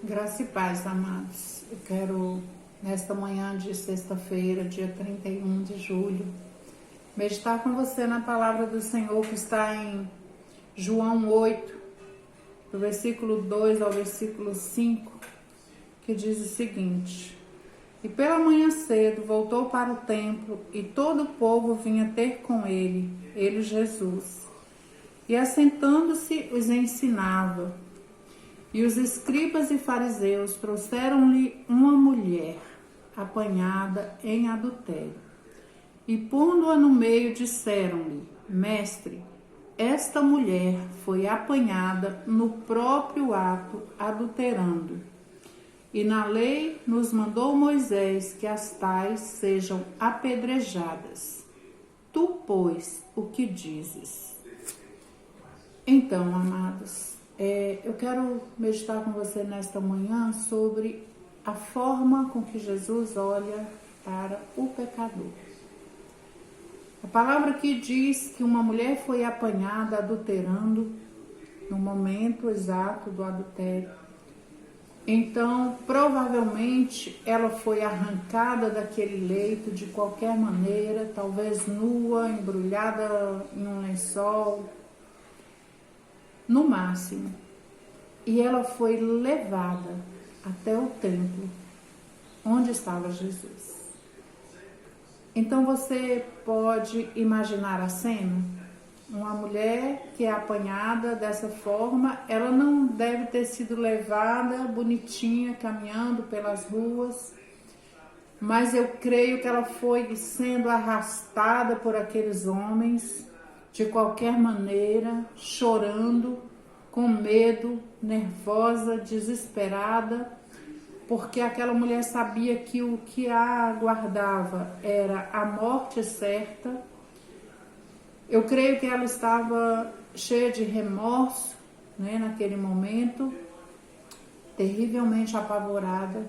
Graça e paz, amados. Eu quero, nesta manhã de sexta-feira, dia 31 de julho, meditar com você na palavra do Senhor que está em João 8, do versículo 2 ao versículo 5, que diz o seguinte: E pela manhã cedo voltou para o templo, e todo o povo vinha ter com ele Jesus. E assentando-se os ensinava. E os escribas e fariseus trouxeram-lhe uma mulher apanhada em adultério. E pondo-a no meio, disseram-lhe: Mestre, esta mulher foi apanhada no próprio ato, adulterando. E na lei nos mandou Moisés que as tais sejam apedrejadas. Tu, pois, o que dizes? Então, amados, eu quero meditar com você nesta manhã sobre a forma com que Jesus olha para o pecador. A palavra aqui diz que uma mulher foi apanhada adulterando no momento exato do adultério. Então, provavelmente, ela foi arrancada daquele leito de qualquer maneira, talvez nua, embrulhada em um lençol, no máximo. E ela foi levada até o templo, onde estava Jesus. Então você pode imaginar a cena? Uma mulher que é apanhada dessa forma, ela não deve ter sido levada bonitinha, caminhando pelas ruas, mas eu creio que ela foi sendo arrastada por aqueles homens, de qualquer maneira, chorando, com medo, nervosa, desesperada, porque aquela mulher sabia que o que a aguardava era a morte certa. Eu creio que ela estava cheia de remorso, naquele momento, terrivelmente apavorada,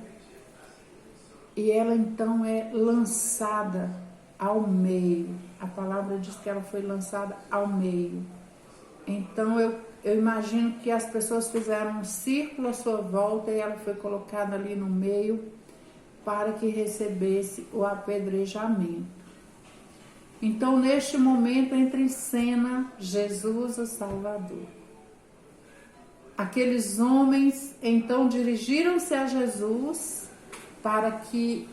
e ela então é lançada ao meio. A palavra diz que ela foi lançada ao meio. Então eu imagino que as pessoas fizeram um círculo à sua volta e ela foi colocada ali no meio para que recebesse o apedrejamento. Então, neste momento, entra em cena Jesus, o Salvador. Aqueles homens, então, dirigiram-se a Jesus para que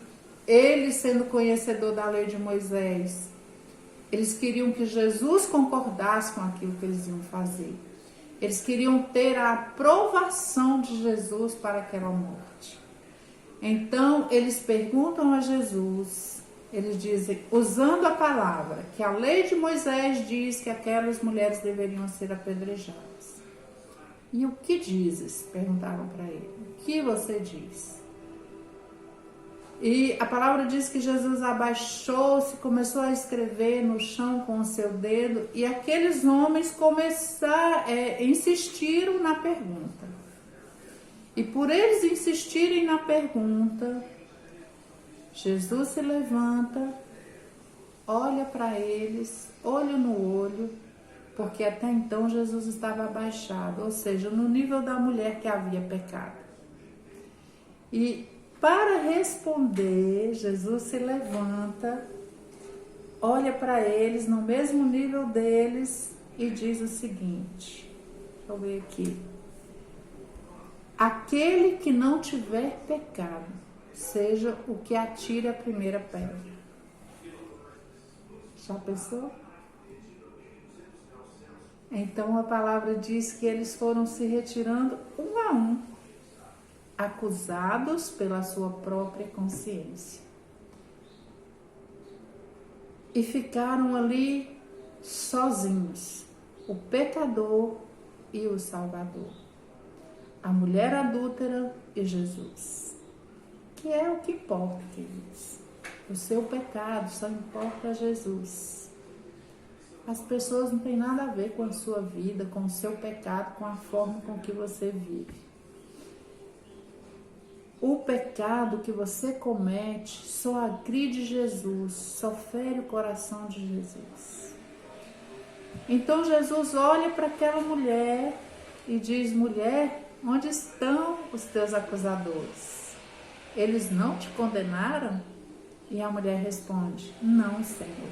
ele, sendo conhecedor da lei de Moisés, eles queriam que Jesus concordasse com aquilo que eles iam fazer. Eles queriam ter a aprovação de Jesus para aquela morte. Então, eles perguntam a Jesus, eles dizem, usando a palavra, que a lei de Moisés diz que aquelas mulheres deveriam ser apedrejadas. E o que dizes? Perguntaram para ele. O que você diz? E a palavra diz que Jesus abaixou-se, começou a escrever no chão com o seu dedo, e aqueles homens insistiram na pergunta. E por eles insistirem na pergunta, Jesus se levanta, olha para eles, olho no olho, porque até então Jesus estava abaixado, ou seja, no nível da mulher que havia pecado. E para responder, Jesus se levanta, olha para eles no mesmo nível deles e diz o seguinte, deixa eu ver aqui. Aquele que não tiver pecado, seja o que atire a primeira pedra. Já pensou? Então a palavra diz que eles foram se retirando um a um, acusados pela sua própria consciência. E ficaram ali sozinhos, o pecador e o Salvador, a mulher adúltera e Jesus. Que é o que importa, queridos. O seu pecado só importa a Jesus. As pessoas não têm nada a ver com a sua vida, com o seu pecado, com a forma com que você vive. O pecado que você comete só agride Jesus, só fere o coração de Jesus. Então Jesus olha para aquela mulher e diz: mulher, Onde estão os teus acusadores? Eles não te condenaram? E a mulher responde: não, Senhor.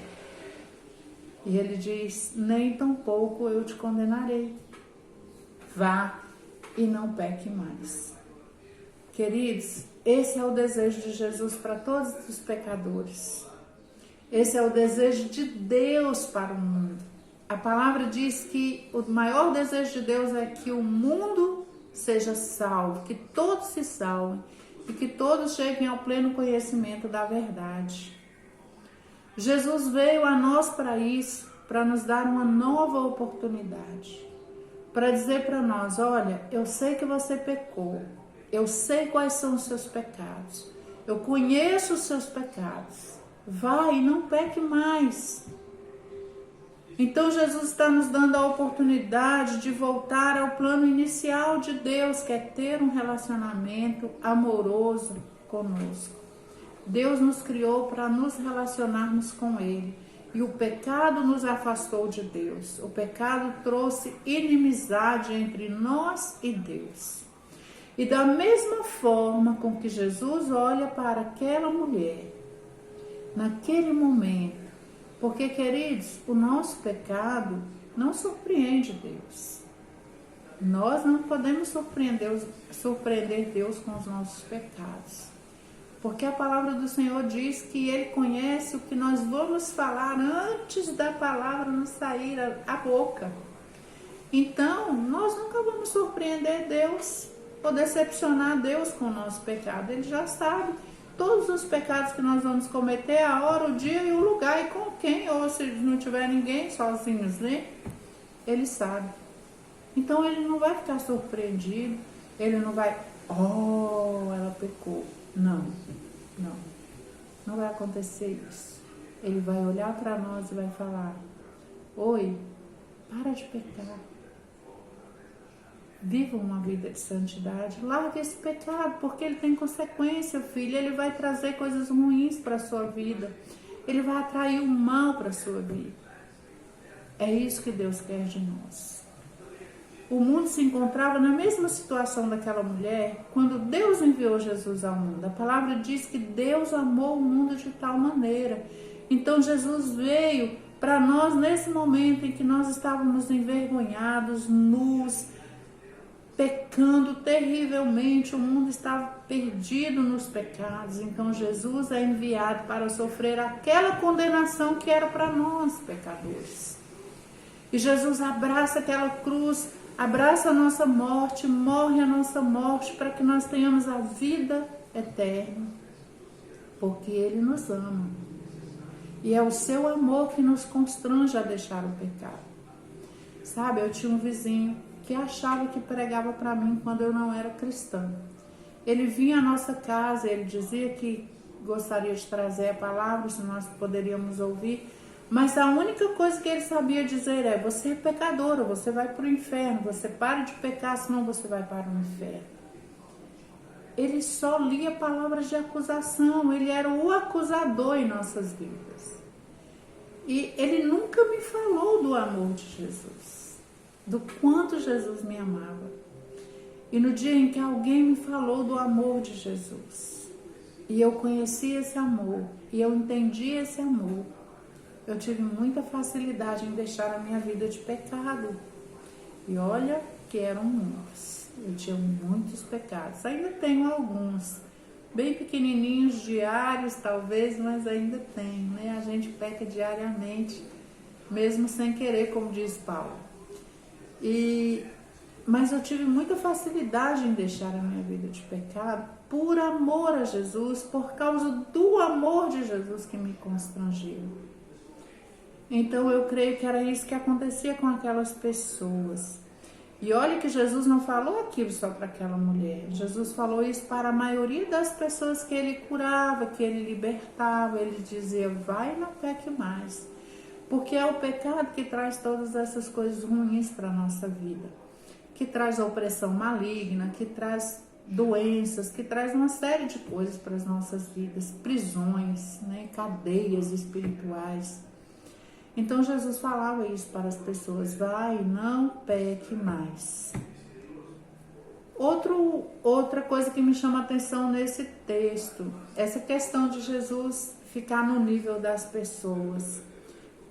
E ele diz: nem tampouco eu te condenarei. Vá e não peque mais. Queridos, esse é o desejo de Jesus para todos os pecadores. Esse é o desejo de Deus para o mundo. A palavra diz que o maior desejo de Deus é que o mundo seja salvo, que todos se salvem e que todos cheguem ao pleno conhecimento da verdade. Jesus veio a nós para isso, para nos dar uma nova oportunidade, para dizer para nós: olha, eu sei que você pecou, eu sei quais são os seus pecados, eu conheço os seus pecados, vai e não peque mais. Então Jesus está nos dando a oportunidade de voltar ao plano inicial de Deus, que é ter um relacionamento amoroso conosco. Deus nos criou para nos relacionarmos com Ele. E o pecado nos afastou de Deus. O pecado trouxe inimizade entre nós e Deus. E da mesma forma com que Jesus olha para aquela mulher, naquele momento, porque, queridos, o nosso pecado não surpreende Deus. Nós não podemos surpreender Deus com os nossos pecados. Porque a palavra do Senhor diz que Ele conhece o que nós vamos falar antes da palavra nos sair à boca. Então, nós nunca vamos surpreender Deus ou decepcionar Deus com o nosso pecado. Ele já sabe todos os pecados que nós vamos cometer, a hora, o dia e o lugar, e com quem, ou se não tiver ninguém, sozinhos, né? Ele sabe. Então ele não vai ficar surpreendido, ele não vai, ela pecou. Não vai acontecer isso. Ele vai olhar para nós e vai falar: oi, para de pecar. Viva uma vida de santidade, larga esse pecado, porque ele tem consequência, filho. Ele vai trazer coisas ruins para a sua vida, ele vai atrair o mal para a sua vida. É isso que Deus quer de nós. O mundo se encontrava na mesma situação daquela mulher quando Deus enviou Jesus ao mundo. A palavra diz que Deus amou o mundo de tal maneira. Então Jesus veio para nós nesse momento em que nós estávamos envergonhados, nus, pecando terrivelmente, o mundo estava perdido nos pecados. Então Jesus é enviado para sofrer aquela condenação que era para nós, pecadores. E Jesus abraça aquela cruz, abraça a nossa morte, morre a nossa morte para que nós tenhamos a vida eterna, porque Ele nos ama. E é o seu amor que nos constrange a deixar o pecado. Sabe, eu tinha um vizinho que achava que pregava para mim quando eu não era cristã. Ele vinha à nossa casa, ele dizia que gostaria de trazer a palavra, se nós poderíamos ouvir, mas a única coisa que ele sabia dizer é: você é pecadora, você vai para o inferno, você para de pecar, senão você vai para o inferno. Ele só lia palavras de acusação, ele era o acusador em nossas vidas. E ele nunca me falou do amor de Jesus, do quanto Jesus me amava. E no dia em que alguém me falou do amor de Jesus, e eu conheci esse amor, e eu entendi esse amor, eu tive muita facilidade em deixar a minha vida de pecado. E olha que eram muitos. Eu tinha muitos pecados. Ainda tenho alguns, bem pequenininhos, diários talvez, mas ainda tenho, né? A gente peca diariamente, mesmo sem querer, como diz Paulo. Mas eu tive muita facilidade em deixar a minha vida de pecado por amor a Jesus, por causa do amor de Jesus que me constrangiu. Então eu creio que era isso que acontecia com aquelas pessoas. E olha que Jesus não falou aquilo só para aquela mulher. Jesus falou isso para a maioria das pessoas que ele curava, que ele libertava. Ele dizia: vai e não peque mais. Porque é o pecado que traz todas essas coisas ruins para a nossa vida. Que traz opressão maligna, que traz doenças, que traz uma série de coisas para as nossas vidas. Prisões, né? Cadeias espirituais. Então Jesus falava isso para as pessoas: vai, não peque mais. Outra coisa que me chama a atenção nesse texto, essa questão de Jesus ficar no nível das pessoas.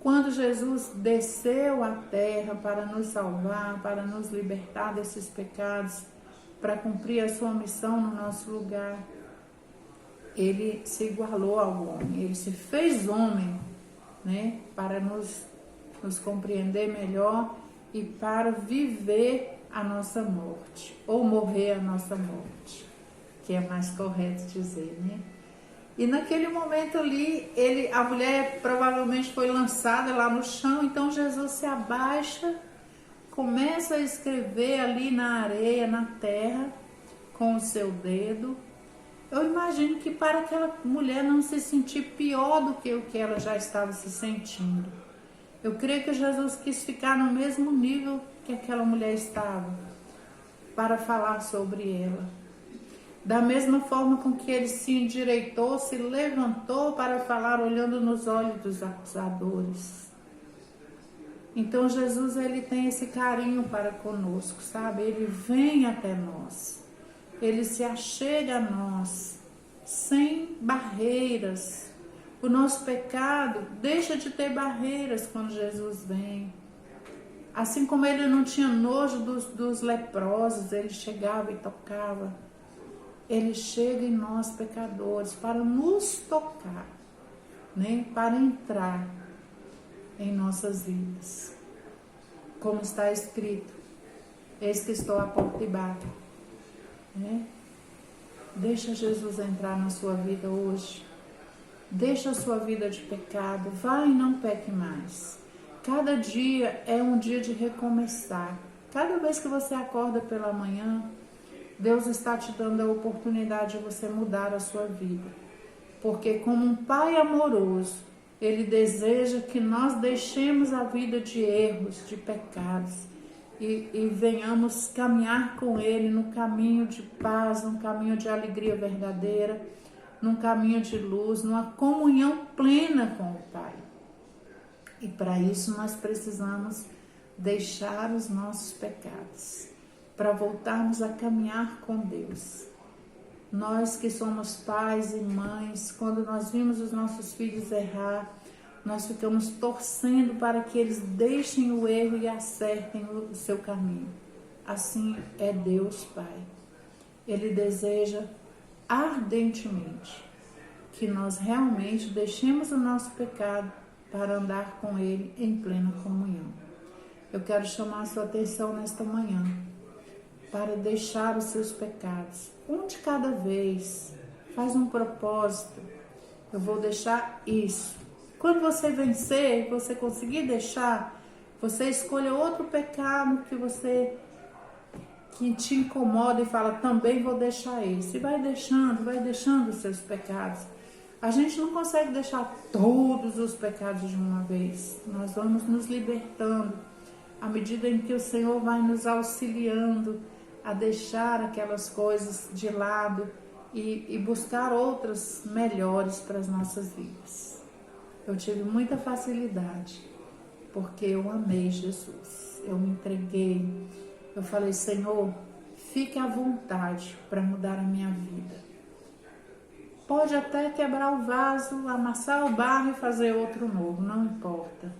Quando Jesus desceu à terra para nos salvar, para nos libertar desses pecados, para cumprir a sua missão no nosso lugar, ele se igualou ao homem, ele se fez homem, né, para nos compreender melhor e para viver a nossa morte, ou morrer a nossa morte, que é mais correto dizer, né? E naquele momento ali, a mulher provavelmente foi lançada lá no chão, então Jesus se abaixa, começa a escrever ali na areia, na terra, com o seu dedo. Eu imagino que para aquela mulher não se sentir pior do que o que ela já estava se sentindo. Eu creio que Jesus quis ficar no mesmo nível que aquela mulher estava, para falar sobre ela. Da mesma forma com que ele se endireitou, se levantou para falar olhando nos olhos dos acusadores. Então Jesus, ele tem esse carinho para conosco, sabe? Ele vem até nós, ele se achega a nós, sem barreiras. O nosso pecado deixa de ter barreiras quando Jesus vem. Assim como ele não tinha nojo dos leprosos, ele chegava e tocava. Ele chega em nós, pecadores, para nos tocar, né? Para entrar em nossas vidas. Como está escrito, eis que estou à porta e bato, né? Deixa Jesus entrar na sua vida hoje. Deixa a sua vida de pecado. Vai e não peque mais. Cada dia é um dia de recomeçar. Cada vez que você acorda pela manhã, Deus está te dando a oportunidade de você mudar a sua vida. Porque como um pai amoroso, ele deseja que nós deixemos a vida de erros, de pecados e venhamos caminhar com ele no caminho de paz, no caminho de alegria verdadeira, num caminho de luz, numa comunhão plena com o Pai. E para isso nós precisamos deixar os nossos pecados, para voltarmos a caminhar com Deus. Nós que somos pais e mães, quando nós vimos os nossos filhos errar, nós ficamos torcendo para que eles deixem o erro e acertem o seu caminho. Assim é Deus Pai. Ele deseja ardentemente que nós realmente deixemos o nosso pecado para andar com Ele em plena comunhão. Eu quero chamar a sua atenção nesta manhã para deixar os seus pecados, um de cada vez. Faz um propósito. Eu vou deixar isso. Quando você vencer, você conseguir deixar, você escolha outro pecado que te incomoda e fala, também vou deixar esse. E vai deixando os seus pecados. A gente não consegue deixar todos os pecados de uma vez. Nós vamos nos libertando à medida em que o Senhor vai nos auxiliando a deixar aquelas coisas de lado e buscar outras melhores para as nossas vidas. Eu tive muita facilidade, porque eu amei Jesus. Eu me entreguei. Eu falei, Senhor, fique à vontade para mudar a minha vida. Pode até quebrar o vaso, amassar o barro e fazer outro novo, não importa.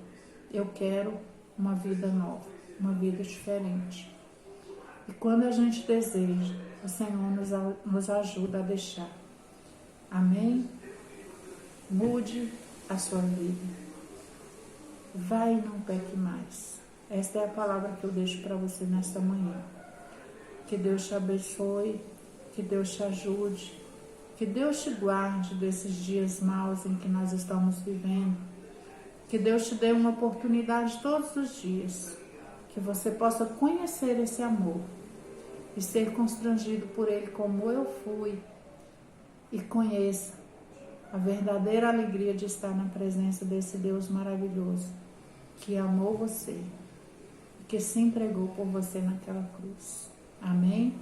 Eu quero uma vida nova, uma vida diferente. E quando a gente deseja, o Senhor nos ajuda a deixar. Amém? Mude a sua vida. Vai e não peque mais. Esta é a palavra que eu deixo para você nesta manhã. Que Deus te abençoe, que Deus te ajude, que Deus te guarde desses dias maus em que nós estamos vivendo. Que Deus te dê uma oportunidade todos os dias, que você possa conhecer esse amor e ser constrangido por ele como eu fui, e conheça a verdadeira alegria de estar na presença desse Deus maravilhoso que amou você, que se entregou por você naquela cruz. Amém?